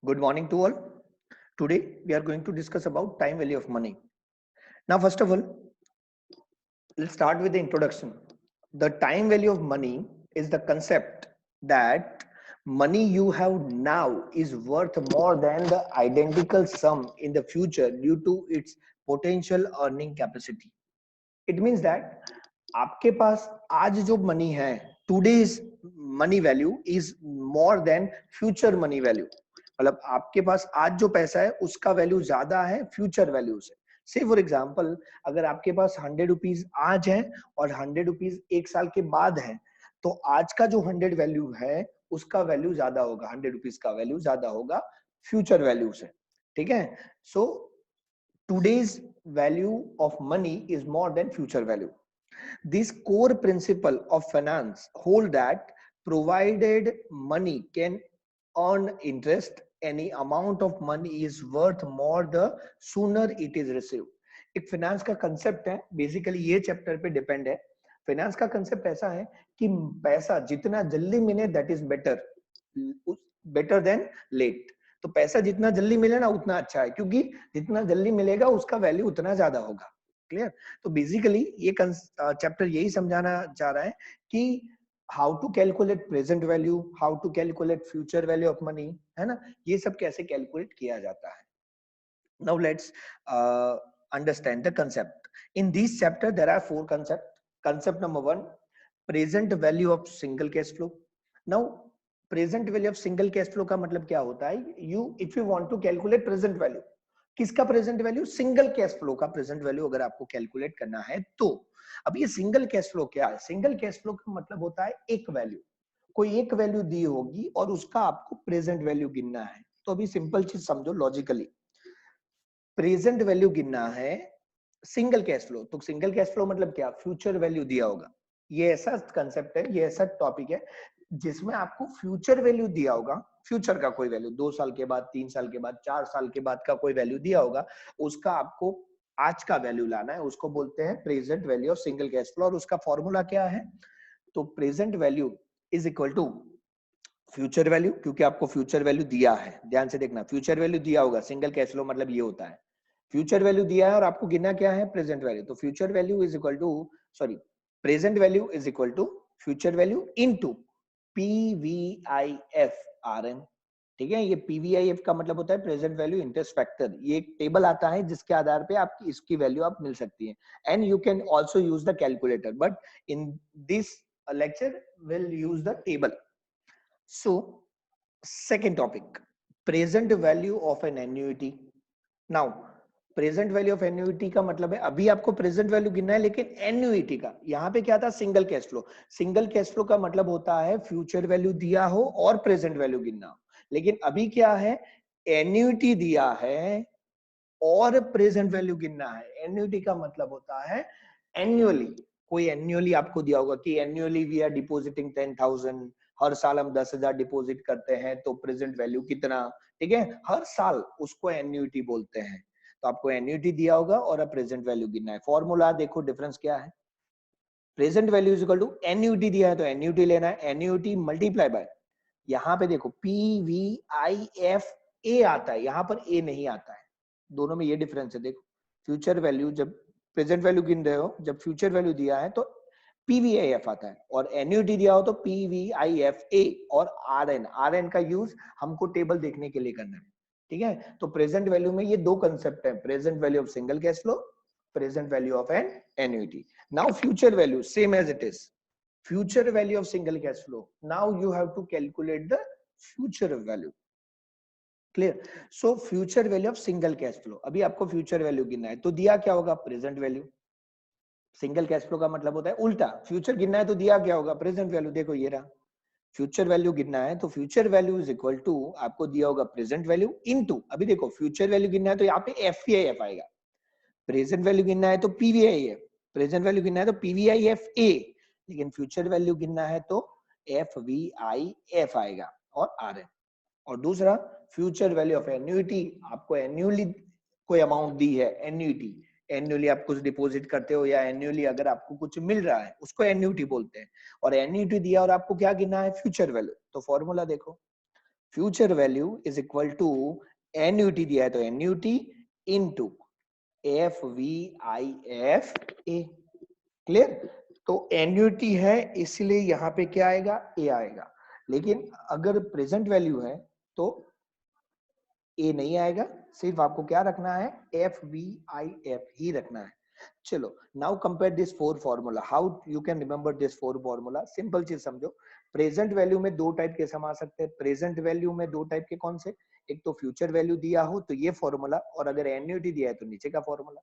Good morning to all. Today we are going to discuss about time value of money. Now, first of all, let's start with the introduction. The time value of money is the concept that money you have now is worth more than the identical sum in the future due to its potential earning capacity. It means that आपके पास आज जो money है, today's money value is more than future money value. मतलब आपके पास आज जो पैसा है उसका वैल्यू ज्यादा है फ्यूचर वैल्यू से. से फॉर एग्जाम्पल, अगर आपके पास 100 रुपीज आज है और 100 रुपीज एक साल के बाद है, तो आज का जो 100 वैल्यू है उसका वैल्यू ज्यादा होगा, 100 रुपीज का वैल्यू ज्यादा होगा फ्यूचर वैल्यू से. ठीक है. सो today's value of money is more than future value. This core principle of finance hold that provided money can earn interest, any amount of money is worth more the sooner it is received. एक finance का concept है, basically ये chapter पे depend है. finance का concept ऐसा है कि पैसा जितना जल्दी मिले that is better than late. तो पैसा जितना जल्दी मिले ना उतना अच्छा है, क्योंकि जितना जल्दी मिलेगा उसका वैल्यू उतना ज्यादा होगा. क्लियर. तो बेसिकली ये चैप्टर यही समझाना चाह रहा है कि how to calculate present value, how to calculate future value of money, है ना, ये सब कैसे कैलकुलेट किया जाता है. Now let's understand the concept. In this chapter there are four concept. Concept number 1, present value of single cash flow. Now present value of single cash flow का मतलब क्या होता है? You if you want to calculate present value, किसका present value? Single cash flow का present value अगर आपको calculate करना है तो. अब ये सिंगल कैश फ्लो क्या है? सिंगल कैश फ्लो का मतलब होता है एक वैल्यू, कोई एक वैल्यू दी होगी और उसका आपको प्रेजेंट वैल्यू गिनना है. तो अभी सिंपल चीज समझो लॉजिकली. प्रेजेंट वैल्यू गिनना है सिंगल कैश फ्लो, तो सिंगल कैश फ्लो मतलब क्या? फ्यूचर वैल्यू दिया होगा. ये ऐसा कंसेप्ट है, ये ऐसा टॉपिक है जिसमें आपको फ्यूचर वैल्यू दिया होगा, फ्यूचर का कोई वैल्यू 2 साल के बाद, 3 साल के बाद, 4 साल के बाद का कोई वैल्यू दिया होगा, उसका आपको आज का वैल्यू लाना है. उसको बोलते हैं present value of single cash flow. और उसका फॉर्मूला क्या है? तो present value is equal to future value, क्योंकि आपको फ्यूचर वैल्यू दिया है. ध्यान से देखना, फ्यूचर वैल्यू दिया होगा, सिंगल कैश फ्लो मतलब ये होता है. फ्यूचर वैल्यू दिया है और आपको गिनना क्या है? Present value. तो future value is equal to, sorry, present value is equal to future value into PVIF/RN. ठीक है. ये PVIF का मतलब होता है प्रेजेंट वैल्यू इंटरेस्ट फैक्टर. ये एक टेबल आता है जिसके आधार पे आपकी इसकी वैल्यू आप मिल सकती है. And you can also use the calculator, but in this lecture will use the table. So second topic, present value of an annuity. Now present value of annuity का मतलब है अभी आपको प्रेजेंट वैल्यू गिनना है, लेकिन एन्युइटी का यहाँ पे क्या था? Single cash flow. Single cash flow का मतलब होता है फ्यूचर वैल्यू दिया हो और प्रेजेंट वैल्यू गिनना हो. लेकिन अभी क्या है? एन्युइटी दिया है और प्रेजेंट वैल्यू गिनना है. एन्युइटी का मतलब होता है एन्युअली. कोई एन्युअली आपको दिया होगा कि एन्युअली वी आर डिपॉजिटिंग 10,000, हर साल हम 10,000 डिपॉजिट करते हैं, तो प्रेजेंट वैल्यू कितना? ठीक है. हर साल उसको एन्युइटी बोलते हैं. तो आपको एन्युइटी दिया होगा और अब प्रेजेंट वैल्यू गिनना है. फॉर्मूला देखो, डिफरेंस क्या है? Present value is equal to annuity दिया है तो एन्युइटी लेना है, एन्युइटी मल्टीप्लाई बाय, यहाँ पे देखो PVIF/A आता है, यहाँ पर A नहीं आता है. दोनों में ये डिफरेंस है. देखो, फ्यूचर वैल्यू जब प्रेजेंट वैल्यू गिन रहे हो, जब फ्यूचर वैल्यू दिया है तो PVIF आता है, और एन्युइटी दिया हो तो PVIF/A. और RN का यूज हमको टेबल देखने के लिए करना है. ठीक है. तो प्रेजेंट वैल्यू में ये दो कंसेप्ट है, present value of single cash flow, present value of an annuity. Now future value same as it is. Future value of single cash flow. Now you have to calculate the future value. Clear? So future value of single cash flow. अभी आपको future value गिनना है तो दिया क्या होगा? Present value. Single cash flow का मतलब होता है उल्टा, फ्यूचर गिनना है तो दिया क्या होगा? Present value. देखो ये रहा. फ्यूचर वैल्यू गिनना है तो future value is equal to आपको दिया होगा प्रेजेंट वैल्यू इनटू, अभी देखो फ्यूचर वैल्यू गिनना है तो यहाँ पे FVIF आएगा. प्रेजेंट वैल्यू गिनना है तो PVIF. प्रेजेंट वैल्यू गिनना है तो PVIF/A. लेकिन फ्यूचर वैल्यू गिनना है तो FVIF आएगा और RN. और दूसरा, फ्यूचर वैल्यू ऑफ एन्युइटी. आपको एन्युअली कोई अमाउंट दी है, एन्युइटी, एन्युअली आप कुछ डिपॉजिट करते हो या एन्युअली अगर आपको कुछ मिल रहा है उसको एन्युइटी बोलते हैं. और एन्युइटी दिया और आपको क्या गिनना है? Future value. तो फॉर्मूला देखो, future value is equal to annuity दिया है तो annuity into FVIF A. Clear? तो एन्यूटी है इसलिए यहाँ पे क्या आएगा, ए आएगा। लेकिन अगर प्रेजेंट वैल्यू है तो ए नहीं आएगा, सिर्फ आपको क्या रखना है, FVIF ही रखना है। चलो now compare this four formula, how you can remember this four formula. Simple चीज समझो, प्रेजेंट वैल्यू में दो टाइप के सम आ सकते हैं। प्रेजेंट वैल्यू में दो टाइप के कौन से, एक तो फ्यूचर वैल्यू दिया हो तो ये फॉर्मूला, और अगर एन्युटी दिया है तो नीचे का फॉर्मूला।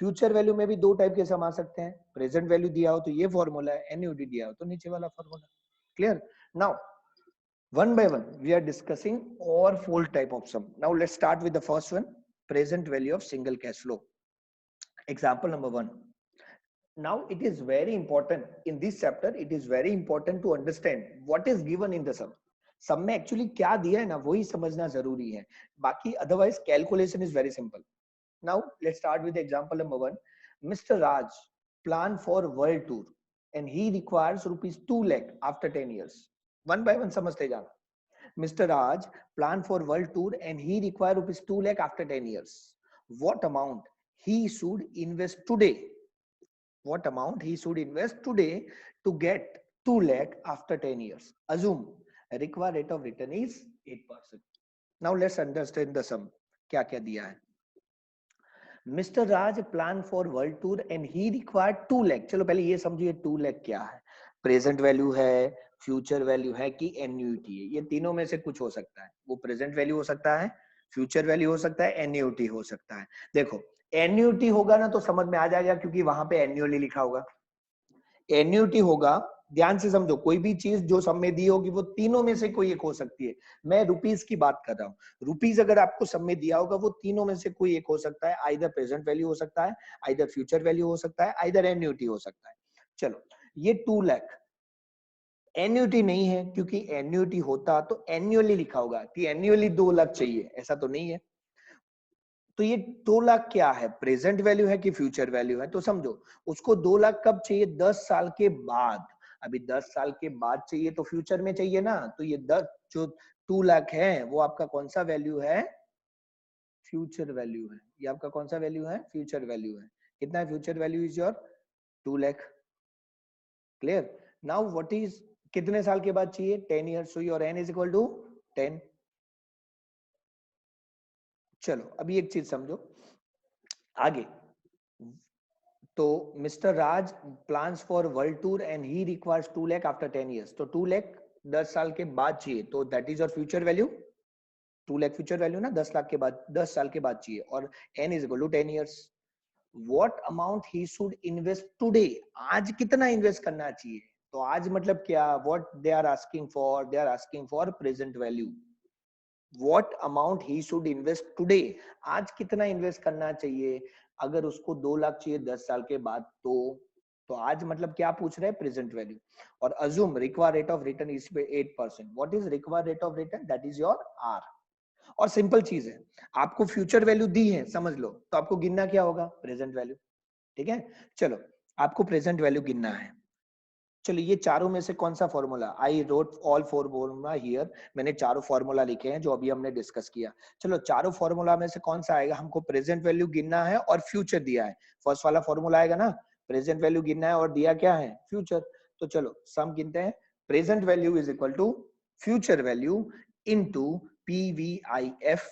फ्यूचर वैल्यू में भी दो टाइप के सम आ सकते हैं, प्रेजेंट वैल्यू दिया हो तो ये फॉर्मूला है, एन्युटी दिया हो तो नीचे वाला formula. Clear? Now one by one we are discussing all four type of sum. Now let's start with the first one, present value of single cash flow. Example number 1. Now it is very important in this chapter, it is very important to understand what is given in the sum. सम में actually क्या दिया है ना, वही समझना जरूरी है, बाकी otherwise calculation is very simple. Now let's start with example number 1. Mr. Raj plan for world tour and he requires rupees 2 lakh after 10 years. One by one समझते जाना. Mr. Raj plan for world tour and he require rupees 2 lakh after 10 years. What amount he should invest today? What amount he should invest today to get 2 lakh after 10 years? Assume required rate of return is 8%. Now let's understand the sum. क्या क्या दिया है? Mr. Raj plan for world tour and he required 2 lakh. चलो पहले ये समझिए 2 lakh क्या है, प्रेजेंट वैल्यू है, फ्यूचर वैल्यू है कि एन्युटी है? ये तीनों में से कुछ हो सकता है, वो प्रेजेंट वैल्यू हो सकता है, फ्यूचर वैल्यू हो सकता है, एन्युटी हो सकता है. देखो एन्युटी होगा ना तो समझ में आ जाएगा क्योंकि वहां पे एन्युअली लिखा होगा. एन्युटी होगा, ध्यान से समझो, कोई भी चीज जो सब में दी होगी वो तीनों में से कोई एक हो सकती है. मैं रुपीस की बात कर रहा हूँ, रुपीस अगर आपको सब में दिया होगा वो तीनों में से कोई एक हो सकता है. आइदर प्रेजेंट वैल्यू हो सकता है, आइदर फ्यूचर वैल्यू हो सकता है, आइदर एन्युटी हो सकता है. चलो ये 2 लाख एन्युटी नहीं है, क्योंकि एन्युटी होता तो एन्युअली लिखा होगा कि एन्युअली 2 लाख चाहिए, ऐसा तो नहीं है. तो ये 2 लाख क्या है, प्रेजेंट वैल्यू है कि फ्यूचर वैल्यू है? तो समझो उसको 2 लाख कब चाहिए, 10 साल के बाद. अभी 10 साल के बाद चाहिए तो फ्यूचर में चाहिए ना, तो ये 10 जो 2 लाख है वो आपका कौन सा वैल्यू है, फ्यूचर वैल्यू है. ये आपका कौन सा वैल्यू है, फ्यूचर वैल्यू है. कितना है future value, is your 2 lakh. Clear? Now what is, कितने साल के बाद चाहिए, 10 years. So your n is equal to 10. चलो अभी एक चीज समझो आगे. तो mister Raj plans for world tour and he requires 2 lakh after 10 years. तो 2 लाख 10 साल के बाद चाहिए, तो that is your future value. 2 lakh future value ना, 10 लाख के बाद, 10 साल के बाद चाहिए, और n is equal to 10 years. What amount he should invest today, आज कितना इन्वेस्ट करना चाहिए? तो आज मतलब क्या, what they are asking for, they are asking for present value. What amount he should invest today, आज कितना इन्वेस्ट करना चाहिए? अगर उसको 2 लाख चाहिए 10 साल के बाद, तो आज मतलब क्या पूछ रहे हैं, प्रेजेंट वैल्यू. और assume required rate of return is 8%. What is required rate of return, that is your r. और सिंपल चीज है, आपको फ्यूचर वैल्यू दी है समझ लो, तो आपको गिनना क्या होगा, प्रेजेंट वैल्यू. ठीक है, चलो आपको प्रेजेंट वैल्यू गिनना है. चलो ये चारों में से कौन सा formula, I wrote all four formula here. मैंने चारों फॉर्मूला लिखे हैं जो अभी हमने डिस्कस किया. चलो चारों फॉर्मूला में से कौन सा आएगा, हमको प्रेजेंट वैल्यू गिनना है और फ्यूचर दिया है. फर्स्ट वाला फॉर्मूला आएगा ना, प्रेजेंट वैल्यू गिनना है और दिया क्या है, फ्यूचर. तो चलो सम गिनते हैं. Present value is equal to future value into PVIF.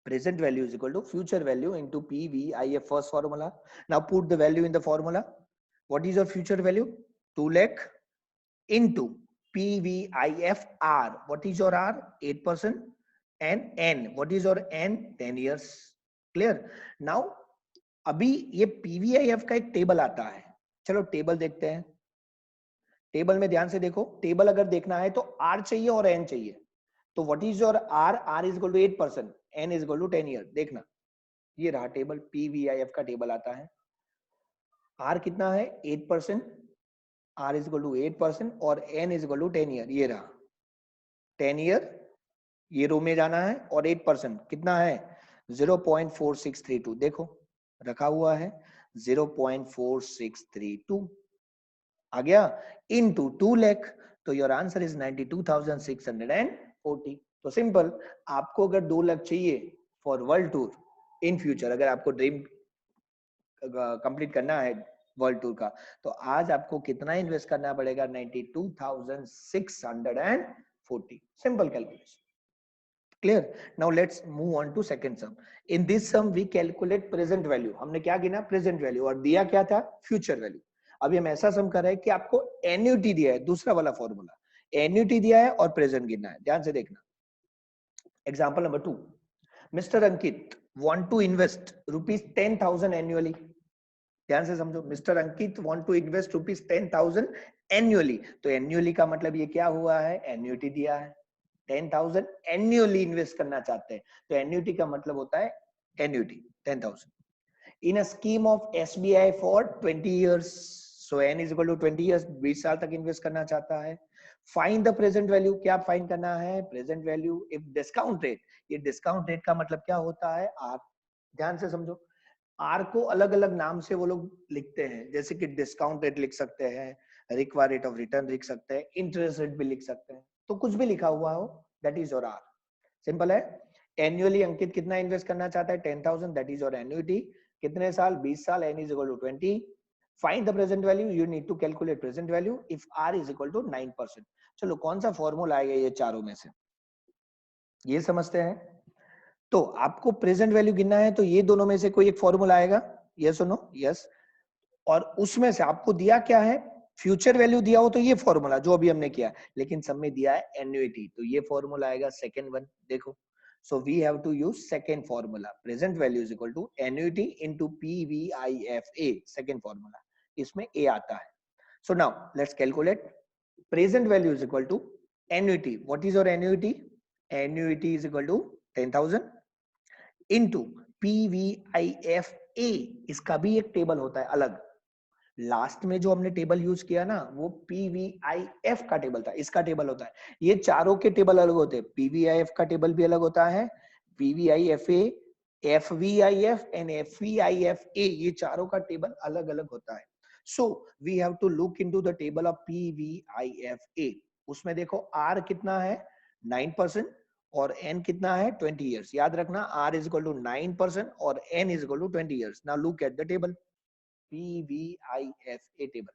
Present value is equal to future value into PVIF, first formula. Now put the value in the formula. What is your future value, 2 lakh into PVIF R. What is your R, 8%, and N, what is your N, 10 years. Clear? Now अभी ये PVIF का एक table आता है, चलो table देखते हैं. Table में ध्यान से देखो, टेबल अगर देखना है तो R चाहिए और N चाहिए. तो what is your r, r is equal to 8%, n is equal to 10 year. देखना ये रहा टेबल, PVIF का टेबल आता है. आर कितना है, 8%, आर इज इक्वल टू 8% और n is equal to 10 year. ये रहा 10 ईयर, ये रो में जाना है, और 8% कितना है, 0.4632. देखो रखा हुआ है 0.4632 आ गया, इनटू 2 लाख. तो योर आंसर इज 92,610. 40। तो सिंपल, आपको अगर 2 लाख चाहिए for world tour in future, अगर आपको ड्रीम कंप्लीट करना है वर्ल्ड टूर का, तो आज आपको कितना इन्वेस्ट करना पड़ेगा? 92,640। Simple calculation. Clear? Now let's move on to second sum. In this sum we calculate present value. हमने क्या गिना? Present value। और दिया क्या था? Future value। अभी हम ऐसा सम कर रहे हैं कि आपको एन्युटी दिया है, दूसरा वाला फॉर्मूला, एन्युटी दिया है और प्रेजेंट गिनना है। ध्यान से देखना। Example number 2, mister Ankit want to invest ₹10,000 annually। ध्यान से समझो, mister Ankit want to invest ₹10,000 annually। तो एन्युअली का मतलब ये क्या हुआ है? एन्युटी दिया है, 10,000 एन्युअली इन्वेस्ट करना चाहते हैं, तो एन्युटी का मतलब होता है annuity 10,000 in a scheme of SBI for 20 years. So n is equal to 20 years, 20 साल तक इन्वेस्ट करना चाहता है। Find the present value. क्या फाइंड करना है? Present value if discount rate. ये डिस्काउंट रेट का मतलब क्या होता है? आर। ध्यान से समझो, आर को अलग अलग नाम से वो लोग लिखते हैं, जैसे कि डिस्काउंट रेट लिख सकते हैं, रिक्वायर्ड रेट ऑफ रिटर्न लिख सकते हैं, इंटरेस्ट रेट भी लिख सकते हैं, तो कुछ भी लिखा हुआ हो, that is your r. Simple है। एनुअली अंकित कितना इन्वेस्ट करना चाहता है? 10,000, दैट इज योर एन्युटी। कितने साल? 20 साल। N is equal to 20। Find the present value. You need to calculate present value if r is equal to 9%। चलो, कौन सा फॉर्मूला आएगा ये चारों में से, ये समझते हैं। तो आपको प्रेजेंट वैल्यू गिनना है, तो ये दोनों में से कोई एक फॉर्मूला आएगा, यस और नो? यस। और उसमें से आपको दिया क्या है? फ्यूचर वैल्यू दिया हो तो ये फॉर्मूला जो अभी हमने किया, लेकिन सब में दिया है एन्युटी, तो ये फॉर्मूला आएगा सेकंड वन। देखो, so we have to use second formula, present value is equal to annuity into PVIFA, second formula, इसमें a आता है। So now let's calculate present value is equal to annuity. What is your annuity? Annuity is equal to 10,000 into PVIFA। इसका भी एक table होता है अलग। Last में जो हमने टेबल यूज किया ना, वो PVIF का टेबल था, इसका टेबल होता है। ये चारों के टेबल अलग होते हैं। PVIF का टेबल भी अलग होता है, PVIFA, FVIF एंड FVIFA, ये चारों का टेबल अलग अलग होता है। So we have to look into the table of PVIFA। उसमें देखो R कितना है? 9% और N कितना है? 20 इयर्स। याद रखना, R इज इक्वल टू 9% और N is equal to 20 years. Now look at the table PVIFA table.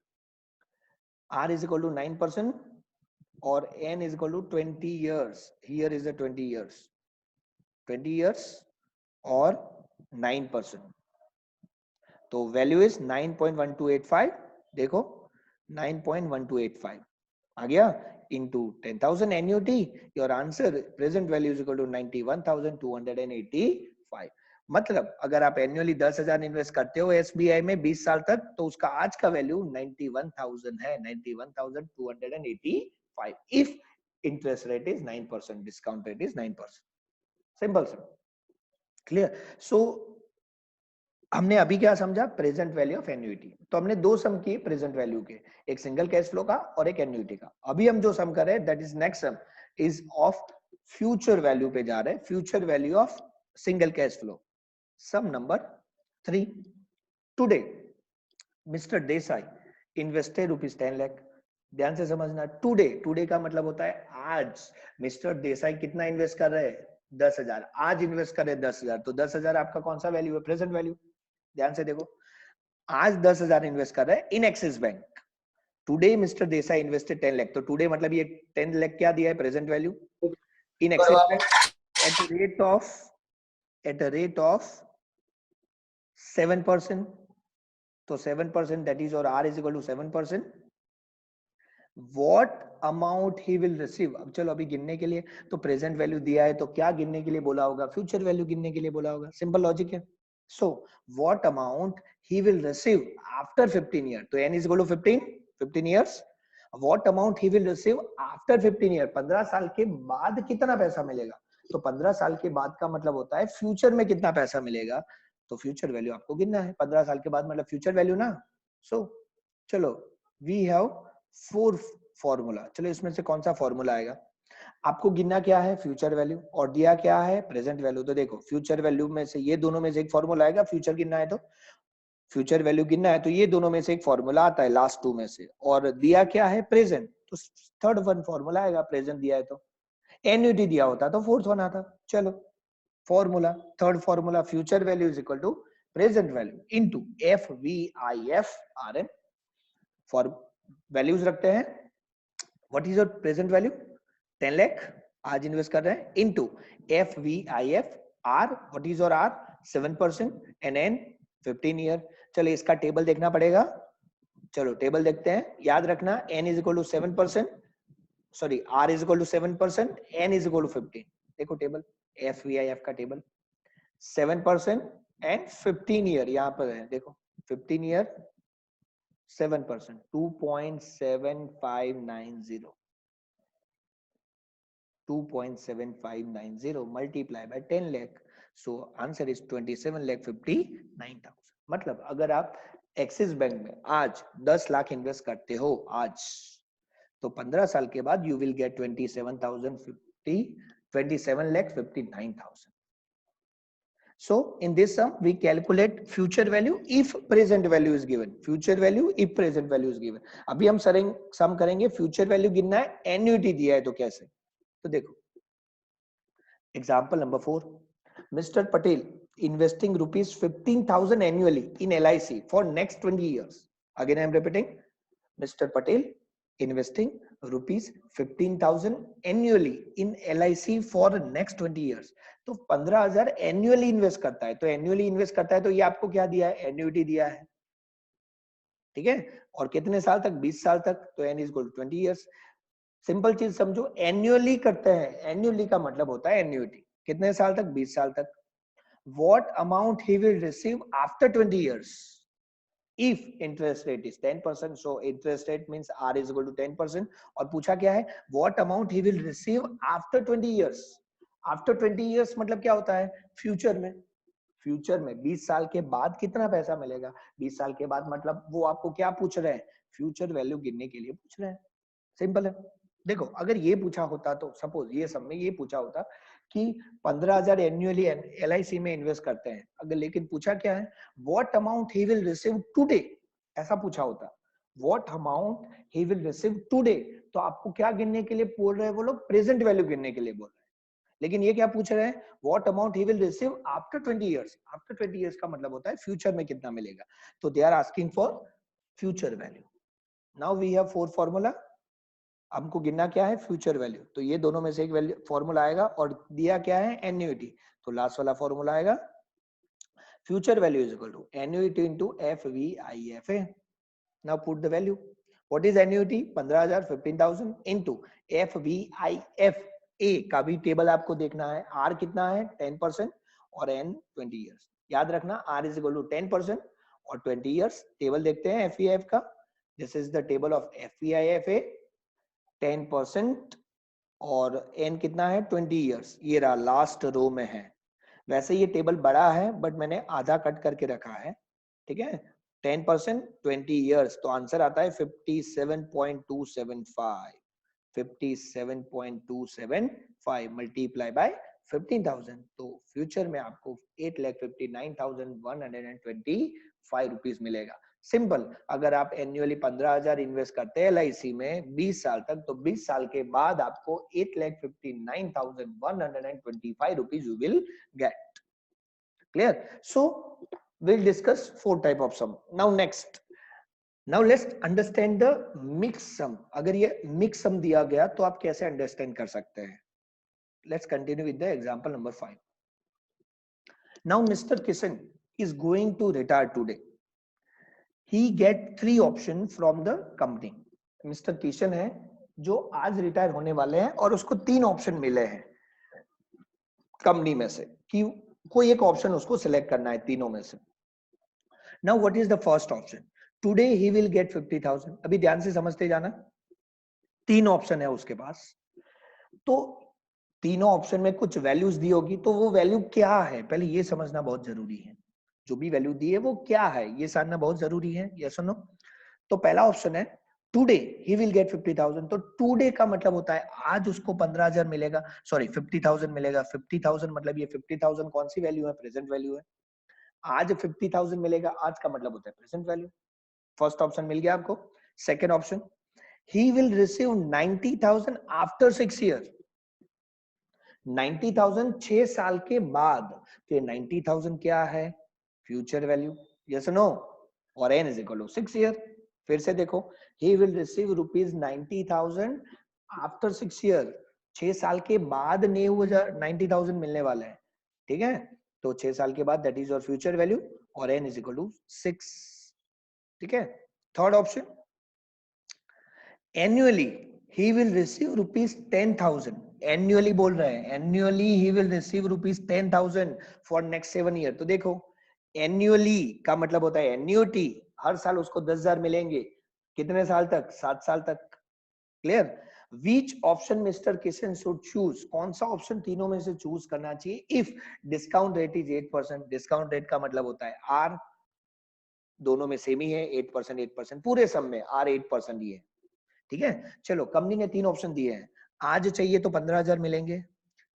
R is equal to 9% or N is equal to 20 years. Here is the 20 years. 20 years or 9%. तो value is 9.1285। देखो 9.1285 आ गया into 10,000 annuity. Your answer present value is equal to 91,285। मतलब अगर आप annually 10,000 invest करते हो SBI में 20 साल तक, तो उसका आज का वैल्यू 91,000 है, 91,285 if interest rate is 9%, discount rate is 9%। Simple सा, क्लियर? सो हमने अभी क्या समझा? Present value of annuity. तो हमने दो सम किए प्रेजेंट वैल्यू के, एक सिंगल कैश फ्लो का और एक एन्युटी का। अभी हम जो सम कर रहे हैं, that is next sum is of future value पे जा रहे हैं, future value of single cash flow. Sum number 3। Today mister Desai invested ₹10 lakh. ध्यान से समझना, टुडे, टुडे का मतलब होता है आज। मिस्टर देसाई कितना इन्वेस्ट कर रहे हैं? 10,000। आज इन्वेस्ट कर रहे हैं 10,000, तो 10,000 आपका कौन सा वैल्यू है? Present value. ध्यान से देखो, आज 10,000 इन्वेस्ट कर रहे हैं in Axis bank. Today mister Desai invested 10 lakh, तो टुडे मतलब ये 10 लाख क्या दिया है? Present value in Axis bank at a rate of 7%। तो 7%, that is your R is equal to 7%। What amount he will receive? अब चलो अभी गिनने के लिए, तो प्रेजेंट वैल्यू दिया है तो क्या गिनने के लिए बोला होगा? फ्यूचर वैल्यू गिनने के लिए बोला होगा। सिंपल लॉजिक है। So what amount he will receive after 15 years? तो n is equal to 15 years। What amount he will receive after 15 years? 15 साल के बाद कितना पैसा मिलेगा? तो 15 साल के बाद का मतलब होता है फ्यूचर में कितना पैसा मिलेगा, तो फ्यूचर वैल्यू आपको गिनना है। 15 साल के बाद मतलब फ्यूचर वैल्यू ना। सो चलो, वी हैव 4 फॉर्मूला। चलो इसमें से कौन सा फॉर्मूला आएगा? आपको गिनना क्या है? फ्यूचर वैल्यू, और दिया क्या है? Present value. तो देखो, फ्यूचर वैल्यू में से ये दोनों में से एक फॉर्मूला आएगा। फ्यूचर गिनना है तो फ्यूचर वैल्यू गिनना है, तो ये दोनों में से एक फॉर्मूला आता है लास्ट 2 में से। और दिया क्या है? प्रेजेंट, तो थर्ड वन फॉर्मूला आएगा, प्रेजेंट दिया है तो। एन्युटी दिया होता तो फोर्थ वन आता। चलो formula, third formula, future value is equal to present value into F V I F r n. Four values रखते हैं, what is your present value 10 lakh आज इन्वेस्ट कर रहे हैं, into F V I F r, what is your r 7% and n 15 year. चलो इसका table देखना पड़ेगा, चलो टेबल देखते हैं। याद रखना n is equal to 7%, sorry r is equal to 7%, n is equal to 15। देखो table, F V I F का टेबल, 7% एंड 15 ईयर यहाँ पर है, देखो 15 year 7%, 2.7590, 2.7590 multiply by 10 lakh, so answer is 27,59,000। मतलब अगर आप एक्सिस बैंक में आज 10 लाख इन्वेस्ट करते हो आज, तो 15 साल के बाद you will get 27,59,000। So in this sum we calculate future value if present value is given, future value if present value is given। अभी हम सम करेंगे, फ्यूचर वैल्यू गिनना है, एन्युटी दिया है तो कैसे। तो देखो example number 4, mister Patel investing rupees 15,000 annually in LIC for next 20 years। Again I am repeating, Mr. Patel investing rupees 15,000 annually in LIC for next 20 years। तो 15,000 एनुअली इन्वेस्ट करता है, तो एनुअली इन्वेस्ट करता है तो ये आपको क्या दिया है, एन्युटी दिया है, ठीक है। और कितने साल तक, 20 साल तक, तो n is equal to 20 years. Simple चीज समझो, एन्युअली करते हैं, एन्युअली का मतलब होता है एन्युटी, कितने साल तक, 20 साल तक। What amount he will receive after 20 years if interest rate is 10%, so interest rate means r is equal to 10%। और पूछा क्या है, what amount he will receive after 20 years। after 20 years मतलब क्या होता है, फ्यूचर में, फ्यूचर में 20 साल के बाद कितना पैसा मिलेगा। 20 साल के बाद मतलब वो आपको क्या पूछ रहे हैं, फ्यूचर वैल्यू गिनने के लिए पूछ रहे हैं, सिंपल है। देखो अगर ये पूछा होता तो सपोज ये सब में ये पूछा होता कि 15,000 एनुअली LIC में इन्वेस्ट करते हैं, अगर लेकिन पूछा क्या है, what amount he will receive today, ऐसा पूछा होता, what amount he will receive today, तो आपको क्या गिनने के लिए बोल रहे हैं वो लोग, प्रेजेंट वैल्यू गिनने के लिए बोल रहे हैं। लेकिन ये क्या पूछ रहे हैं, what amount he will receive after 20 years. After 20 years का मतलब होता है फ्यूचर में कितना मिलेगा, तो they are asking for future value. Now we have 4 formula, हमको गिनना क्या है, फ्यूचर वैल्यू, तो ये दोनों में से एक वैल्यू फॉर्मूला आएगा, और दिया क्या है, एन्युटी, तो लास्ट वाला फॉर्मूला आएगा, future value is equal to annuity into FVIFA। Now put the value, what is annuity, 15,000 15,000 into FVIFA का भी टेबल आपको देखना है, आर कितना है 10% और एन 20 इयर्स। याद रखना आर इज इक्वल टू 10% और 20 इयर्स। टेबल देखते हैं FVIF का, this is the table of FVIFA, 10% और n कितना है 20 इयर्स, ये रहा लास्ट रो में है। वैसे ये टेबल बड़ा है बट मैंने आधा कट करके रखा है, ठीक है। 10% 20 इयर्स, तो आंसर आता है 57.275, 57.275 मल्टीप्लाई बाय 15,000, तो फ्यूचर में आपको 8,59,125 रुपीज मिलेगा। सिंपल, अगर आप एनुअली 15,000 इन्वेस्ट करते हैं LIC में 20 साल तक, तो 20 साल के बाद आपको 8,59,125 rupees you will get. Clear? So we'll discuss 4 type of sum. Now let's understand the mix sum। अगर ये mix sum दिया गया तो आप कैसे अंडरस्टैंड कर सकते हैं। Let's continue with the example number 5. Now Mr. Kishan is going to retire today. He get 3 option from the company। Mr. Kishan है जो आज रिटायर होने वाले हैं और उसको 3 ऑप्शन मिले हैं कंपनी में से कि कोई एक ऑप्शन उसको सिलेक्ट करना है तीनों में से। Now what is the first option? Today he will get 50,000। अभी ध्यान से समझते जाना, 3 ऑप्शन है उसके पास, तो तीनों ऑप्शन में कुछ वैल्यूज दी होगी, तो वो वैल्यू क्या है पहले ये समझना बहुत जरूरी है। जो भी वैल्यू दी है वो क्या है ये जानना बहुत जरूरी है, यस और नो। तो पहला ऑप्शन है टुडे ही विल गेट 50,000, तो टुडे का मतलब होता है आज उसको 15,000 मिलेगा, सॉरी 50,000 मिलेगा। 50,000 मतलब ये 50,000 कौन सी वैल्यू है, प्रेजेंट वैल्यू है। आज 50,000 मिलेगा, आज का मतलब होता है प्रेजेंट वैल्यू। फर्स्ट ऑप्शन मिल गया आपको। Second option, he will receive 90,000 after 6 years। 90,000 6 साल के बाद, तो ये 90,000 क्या है? Future value, yes no? और n is equal to 6 year. फिर से देखो, he will receive rupees 90,000 after 6 year, 6 साल के बाद 90,000 मिलने वाला है, ठीक है? तो 6 साल के बाद that is your future value, और n इज इक्वल टू 6, ठीक है? Third option, annually he will receive rupees 10,000, annually बोल रहे हैं, annually he will receive rupees 10,000 for next 7 year. तो देखो, एनुअली का मतलब होता है एन्युटी, हर साल उसको 10,000 मिलेंगे, कितने साल तक? 7 साल तक। Clear? Which option mister Kishan should choose, कौन सा ऑप्शन तीनों में से चूज करना चाहिए? If discount rate is 8%, discount rate का मतलब होता है आर, दोनों में सेम ही है, 8%, 8%, पूरे सम में आर 8% ही है, ठीक है? चलो, कंपनी ने 3 ऑप्शन दिए हैं, आज चाहिए तो 15,000 मिलेंगे,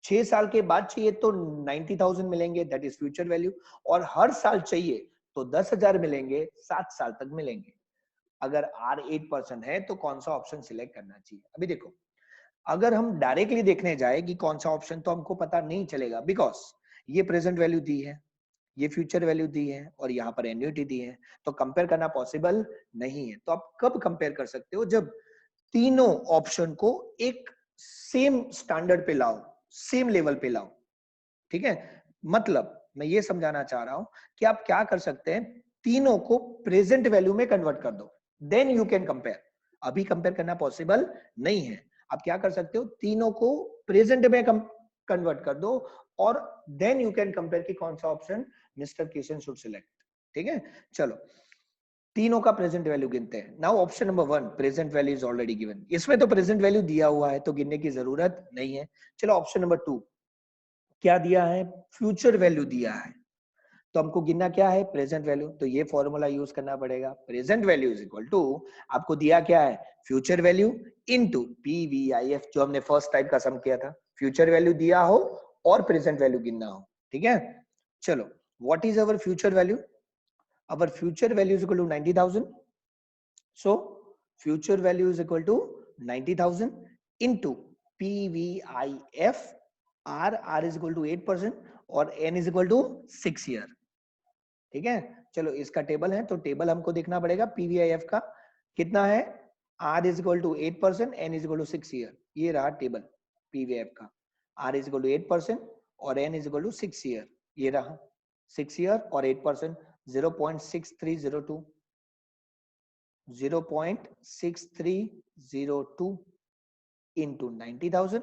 6 साल के बाद चाहिए तो 90,000 मिलेंगे, दैट इज फ्यूचर वैल्यू, और हर साल चाहिए तो 10,000 मिलेंगे, 7 साल तक मिलेंगे। अगर आर 8% है तो कौन सा ऑप्शन सिलेक्ट करना चाहिए? अभी देखो, अगर हम डायरेक्टली देखने जाए कि कौन सा ऑप्शन, तो हमको पता नहीं चलेगा, बिकॉज ये प्रेजेंट वैल्यू दी है, ये फ्यूचर वैल्यू दी है, और यहाँ पर एन्युटी दी है, तो कंपेयर करना पॉसिबल नहीं है। तो आप कब कंपेयर कर सकते हो? जब तीनों ऑप्शन को एक सेम स्टैंडर्ड पे लाओ, सेम लेवल पे लाओ, ठीक है? मतलब मैं ये समझाना चाह रहा हूं कि आप क्या कर सकते हैं, तीनों को प्रेजेंट वैल्यू में कन्वर्ट कर दो, देन यू कैन कंपेयर। अभी कंपेयर करना पॉसिबल नहीं है। आप क्या कर सकते हो, तीनों को प्रेजेंट में कन्वर्ट कर दो, और देन यू कैन कंपेयर कि कौन सा option mister Kishan should select, ठीक है? चलो, तीनों का प्रेजेंट वैल्यू गिनते हैं। Now option number 1, present value is already given, इसमें तो प्रेजेंट वैल्यू दिया हुआ है, तो गिनने की जरूरत नहीं है। चलो, ऑप्शन नंबर 2, क्या दिया है? फ्यूचर वैल्यू दिया है, तो हमको गिनना क्या है? Present value. तो ये फॉर्मूला यूज करना पड़ेगा, present value is equal to, आपको दिया क्या है? फ्यूचर वैल्यू इनटू पीवीआईएफ, जो हमने फर्स्ट टाइप का सम किया था, फ्यूचर वैल्यू दिया हो और प्रेजेंट वैल्यू गिनना हो, ठीक है? चलो, what is our future value? Our future value is equal to 90,000, so future value is equal to 90,000 into PVIF, R is equal to 8% और N is equal to 6 year, ठीक है? चलो, इसका टेबल है, तो टेबल हमको देखना पड़ेगा PVIF का, कितना है? R is equal to 8%, N is equal to 6 year, ये रहा टेबल PVIF का, R is equal to 8% और N is equal to 6 year, ये रहा 6 year और 8%, 0.6302, 0.6302 into 90,000,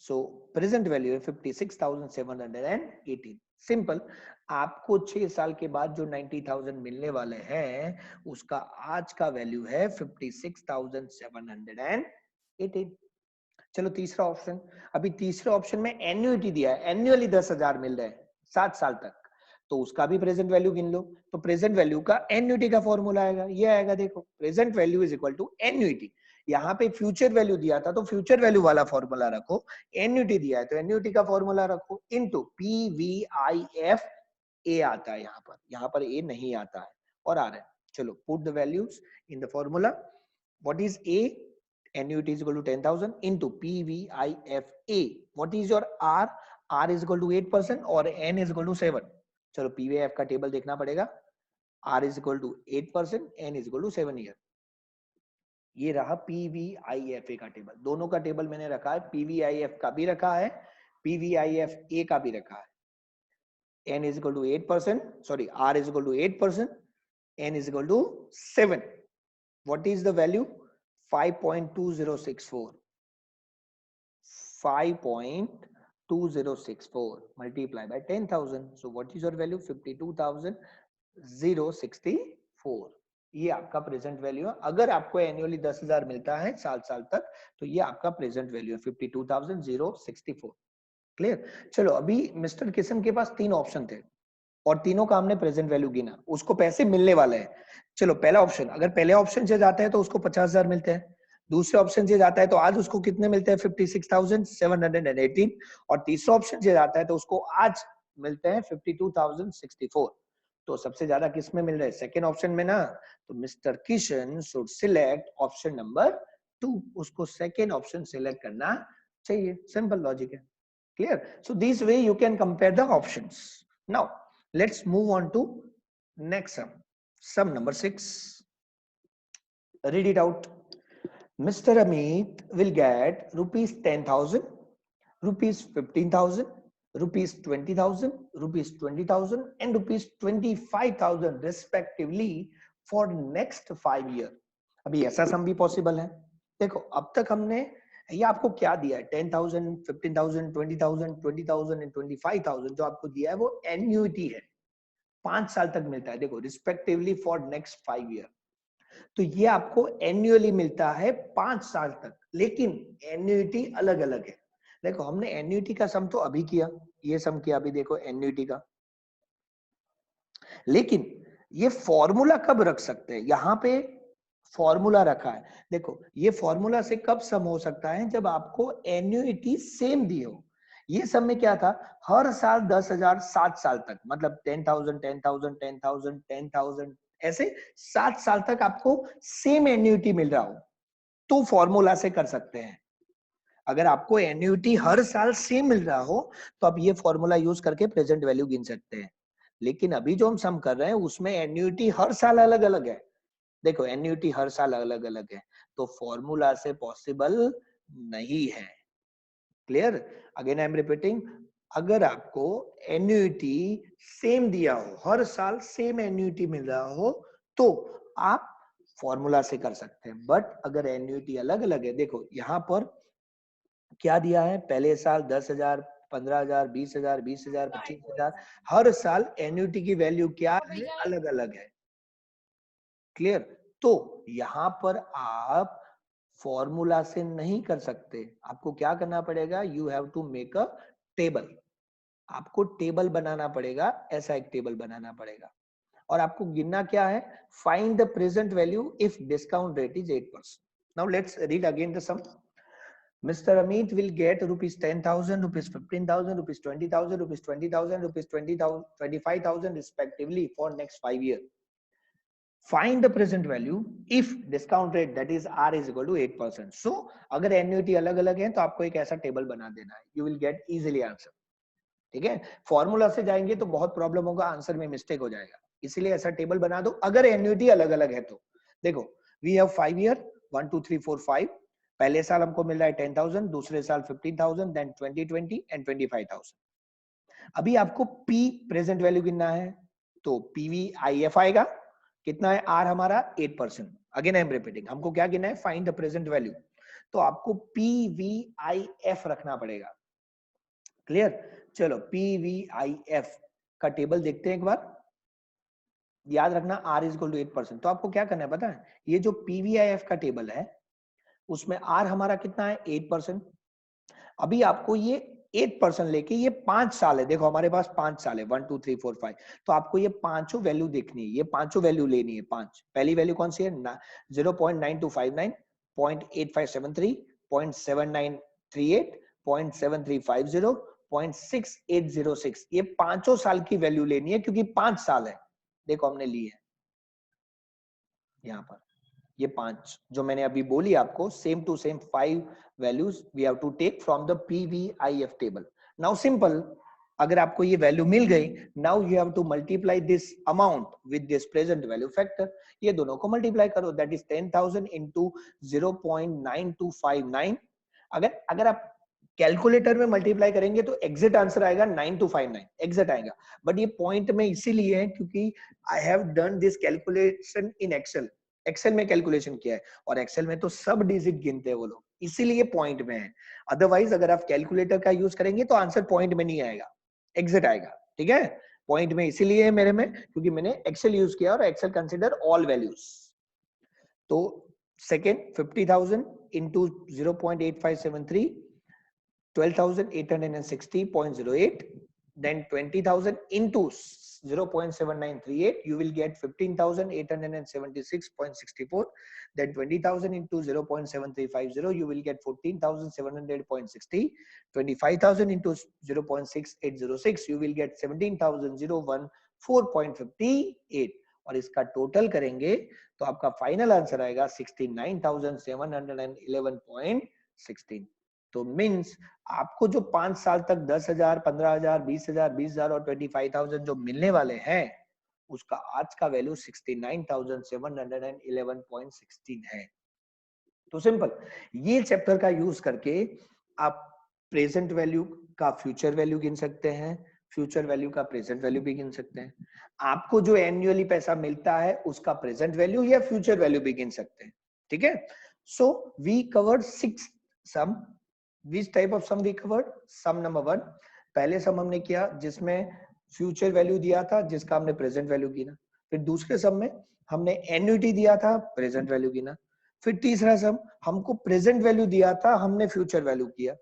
so present value है 56,718। सिंपल, आपको 6 साल के बाद जो 90,000 मिलने वाले हैं, उसका आज का वैल्यू है 56,718। चलो, तीसरा ऑप्शन, अभी तीसरे ऑप्शन में एन्युटी दिया है, एनुअली 10,000 मिल रहे हैं 7 साल तक, तो उसका भी प्रेजेंट वैल्यू गिन लो। तो प्रेजेंट वैल्यू का एन्युटी का फॉर्मूला आएगा, ये आएगा, देखो, present value is equal to annuity, यहाँ पे फ्यूचर वैल्यू दिया था तो फ्यूचर वैल्यू वाला फॉर्मूला रखो, एन्युटी दिया है तो एन्युटी का फॉर्मूला रखो, इनटू पीवीआईएफ, ए आता है यहाँ पर ए नहीं आता है और आ रहा है। चलो, put the values in the formula, what is a? annuity is equal to 10,000 into PVIFA. What is your R? R is equal to 8% और N is equal to 7. चलो, PVIF का टेबल देखना पड़ेगा, R is equal to 8%, N is equal to 7 year. ये रहा PVIFA का table, दोनों का टेबल मैंने रखा है, PVIF का भी रखा है, PVIFA का भी रखा है। N is equal to 8%, sorry, R is equal to 8%, N is equal to 7. What is the value? 5.2064. 5.2064 multiplied by 10,000. So what is your value? 52,064. ये आपका प्रेजेंट वैल्यू है। अगर आपको एनुअली 10,000 मिलता है साल तक, तो ये आपका प्रेजेंट वैल्यू है 52,064। क्लियर? चलो, अभी मिस्टर किशन के पास 3 ऑप्शन थे और तीनों का हमने प्रेजेंट वैल्यू गिना, उसको पैसे मिलने वाले हैं। चलो, पहला ऑप्शन, अगर पहले ऑप्शन से जाता है तो उसको 50,000 मिलते हैं, दूसरे ऑप्शन से जाता है तो आज उसको कितने मिलते हैं? 56,718, और तीसरा ऑप्शन से जाता है तो उसको आज मिलते हैं 52,064। तो सबसे ज्यादा किस में मिल रहा है? सेकेंड ऑप्शन में ना, तो mister Kishan should select option number 2, उसको सेकेंड ऑप्शन सिलेक्ट करना चाहिए। सिंपल लॉजिक है, Clear? So this way you can compare the options. Now let's move on to next sum. Sum number 6. Read it out. Mr. Amit will get rupees 10,000, rupees 15,000, rupees 20,000, rupees 20,000 and rupees 25,000 respectively for next 5 year. अभी ऐसा सम भी possible है. देखो अब तक हमने ये आपको क्या दिया है, 10,000, 15,000, 20,000, 20,000 एंड 25,000 जो आपको दिया है वो एन्युइटी है, 5 साल तक मिलता है. देखो रिस्पेक्टिवली फॉर नेक्स्ट 5 ईयर, तो ये आपको एन्युअली मिलता है 5 साल तक, लेकिन एन्युइटी अलग अलग है. देखो हमने एन्युइटी का सम तो अभी किया, ये सम किया अभी देखो एन्युइटी का, लेकिन ये फॉर्मूला कब रख सकते हैं, यहां पे फॉर्मूला रखा है. देखो ये फॉर्मूला से कब सम हो सकता है, जब आपको एन्युइटी सेम दी हो. ये सम में क्या था, हर साल 10,000 7 साल तक, मतलब 10,000 10,000 10,000 10,000 ऐसे 7 साल तक आपको सेम एन्युइटी मिल रहा हो, तो फॉर्मूला से कर सकते हैं. अगर आपको एन्युइटी हर साल सेम मिल रहा हो तो आप ये फॉर्मूला यूज करके प्रेजेंट वैल्यू गिन सकते हैं. लेकिन अभी जो हम सम कर रहे हैं उसमें एन्युइटी हर साल अलग अलग है. देखो एन्युइटी हर साल अलग अलग है, तो फॉर्मूला से पॉसिबल नहीं है. Clear? Again I am repeating, अगर आपको एन्युइटी सेम दिया हो, हर साल सेम एन्युइटी मिल रहा हो, तो आप फॉर्मूला से कर सकते हैं. बट अगर एन्युइटी अलग अलग है, देखो यहाँ पर क्या दिया है, पहले साल 10,000, 15,000, 20,000, 20,000, 25,000, हर साल एन्युइटी की वैल्यू क्या है, अलग अलग है. क्लियर? तो यहां पर आप फॉर्मूला से नहीं कर सकते, आपको क्या करना पड़ेगा, you have to make a table. आपको टेबल बनाना पड़ेगा, ऐसा एक टेबल बनाना पड़ेगा. और आपको गिनना क्या है, find the present value if discount rate is 8%. Now let's read again the sum. Mr. Amit will get rupees 10,000, rupees 15,000, rupees 20,000, rupees 20,000, rupees 20,000, 25,000 respectively for next 5 years. Find the present value if discount rate that is R is equal to 8%. So अगर annuity अलग अलग है तो आपको एक ऐसा table बना देना है, you will get easily answer. ठीक है, फॉर्मूला से जाएंगे तो बहुत प्रॉब्लम होगा, आंसर में मिस्टेक हो जाएगा, इसलिए ऐसा टेबल बना दो अगर एन्युइटी अलग अलग है तो. देखो वी हैव 5 ईयर 1 2 3 4 5. पहले साल हमको मिल रहा है 10,000, दूसरे साल 15,000, देन 2020 एंड 25,000. अभी आपको पी प्रेजेंट वैल्यू गिनना है, तो पीवीआईएफ आएगा. कितना है आर हमारा 8%. अगेन आई एम रिपीटिंग, हमको क्या गिनना है, फाइंड द प्रेजेंट वैल्यू, तो आपको पीवीआईएफ रखना पड़ेगा. क्लियर? चलो पीवीआईएफ का टेबल देखते हैं एक बार. याद रखना आर इज इक्वल टू 8%. तो आपको क्या करना है पता है, ये जो पीवीआईएफ का टेबल है उसमें आर हमारा कितना है 8%. अभी आपको ये 8% लेके, ये 5 साल है, देखो हमारे पास 5 साल है 1 2 3 4 5, तो आपको ये पांचों वैल्यू देखनी है, ये पांचों वैल्यू लेनी है. 5 पहली वैल्यू कौन सी है, 0.9259, 0.8573, 0.7938, 0.7350, 0.6806. ये पांचों साल की वैल्यू लेनी है क्योंकि 5 साल है. देखो हमने ली है यहाँ पर ये 5 जो मैंने अभी बोली आपको, same to same 5 values we have to take from the PVIF table. Now simple, अगर आपको ये वैल्यू मिल गई, now you have to multiply this amount with this present value factor. ये दोनों को मल्टीप्लाई करो, दैट इज 10,000 इंटू 0.9259. अगर आप कैलकुलेटर में मल्टीप्लाई करेंगे तो एग्जिट आंसर आएगा 9259, एग्जिट आएगा. बट ये पॉइंट में इसीलिए है क्योंकि I have done this calculation in Excel. Excel में कैलकुलेशन किया है और एक्सेल में तो सब डिजिट गिनते हैं वो लोग, इसीलिए पॉइंट में है. अदरवाइज अगर आप कैलकुलेटर का यूज करेंगे तो आंसर पॉइंट में नहीं आएगा, एग्जिट आएगा. ठीक है, पॉइंट में इसीलिए है मेरे में क्योंकि मैंने एक्सेल यूज किया और एक्सेल कंसिडर ऑल वैल्यूज. तो second 50,000 into 0.8573, 12,860.08, then 20,000 into 0.7938, you will get 15,876.64. Then 20,000 into 0.7350, you will get 14,700.60. 25,000 into 0.6806, you will get 17,014.58. और इसका टोटल करेंगे तो आपका फाइनल आंसर आएगा 69,711.16. तो मीन्स आपको जो 5 साल तक 10,000, 15,000, 20,000, 20,000 और 25,000 जो मिलने वाले हैं, उसका आज का वैल्यू 69,711.16 है। तो सिंपल, ये चैप्टर का यूज करके आप प्रेजेंट वैल्यू का फ्यूचर वैल्यू गिन सकते हैं, फ्यूचर वैल्यू का प्रेजेंट वैल्यू भी गिन सकते हैं। आपको जो एनुअली पैसा मिलता है उसका प्रेजेंट वैल्यू या फ्यूचर वैल्यू भी गिन सकते हैं। ठीक है, so we covered 6 sum. Which type of sum we covered? Sum number 1, पहले सम हमने किया जिसमें फ्यूचर वैल्यू दिया था जिसका हमने प्रेजेंट वैल्यू गिना। फिर दूसरे सम में हमने एन्युटी दिया था, प्रेजेंट वैल्यू गिना। फिर तीसरा सम हमको प्रेजेंट वैल्यू दिया था, हमने फ्यूचर वैल्यू किया।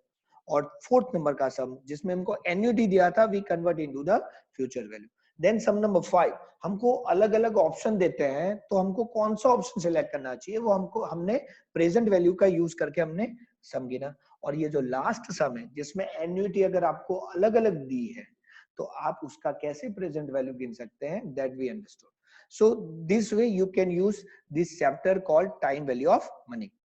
और फोर्थ नंबर का सम जिसमें हमको एन्युटी दिया था, we convert into the future value. Then sum number 5, हमको अलग अलग ऑप्शन देते हैं तो हमको कौन सा ऑप्शन सिलेक्ट करना चाहिए, वो हमने प्रेजेंट वैल्यू का यूज करके हमने सम गिना। और ये जो लास्ट सम है जिसमें एन्युटी अगर आपको अलग अलग दी है तो आप उसका कैसे प्रेजेंट वैल्यू गिन सकते हैं, that we understood. So this way you can use this chapter called time value of money.